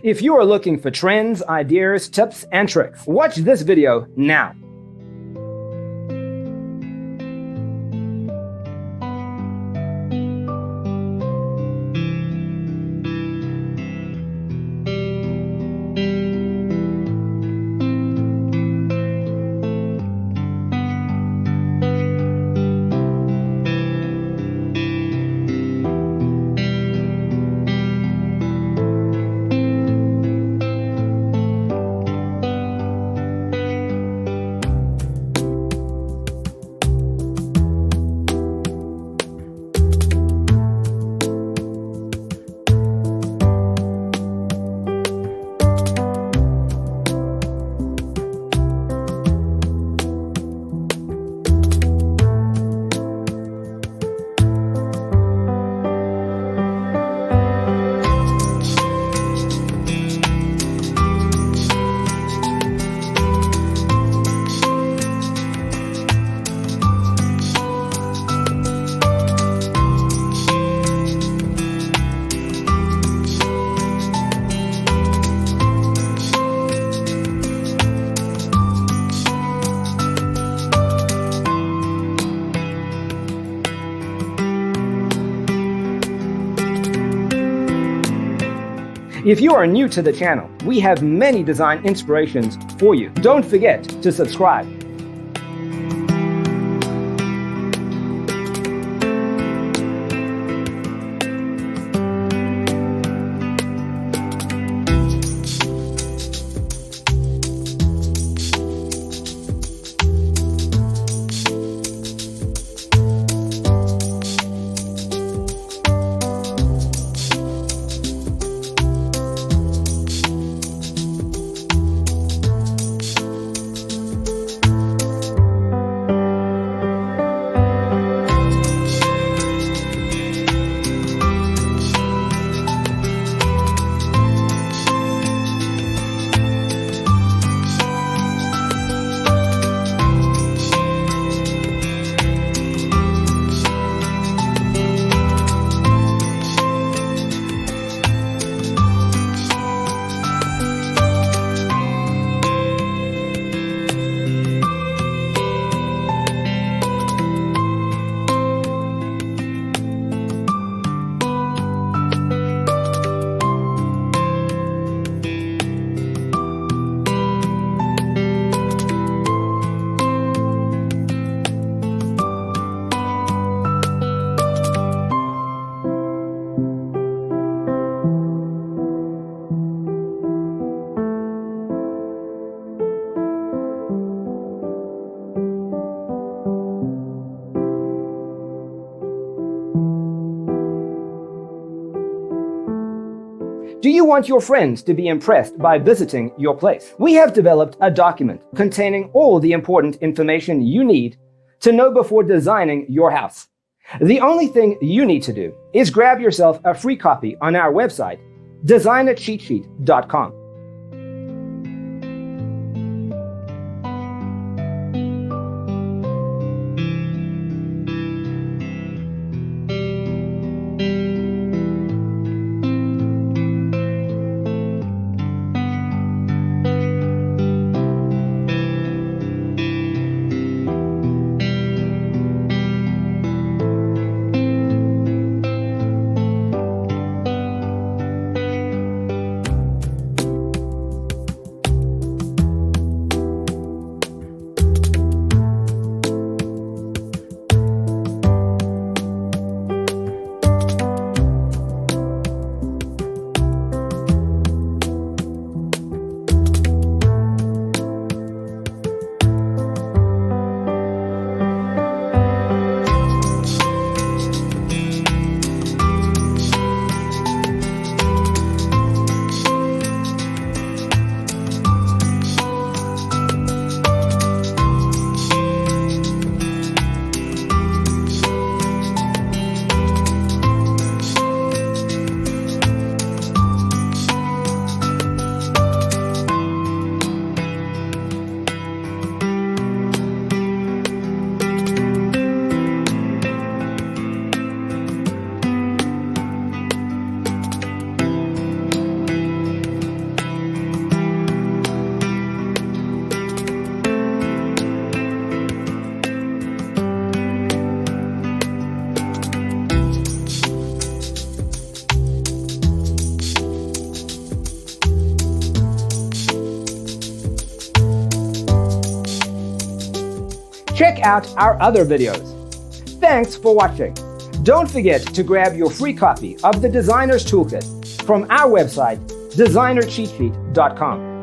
If you are looking for trends, ideas, tips, and tricks, watch this video now. If you are new to the channel, we have many design inspirations for you. Don't forget to subscribe. Do you want your friends to be impressed by visiting your place? We have developed a document containing all the important information you need to know before designing your house. The only thing you need to do is grab yourself a free copy on our website, designacheatsheet.com. out our other videos. Thanks for watching. Don't forget to grab your free copy of the Designer's Toolkit from our website, designercheatsheet.com.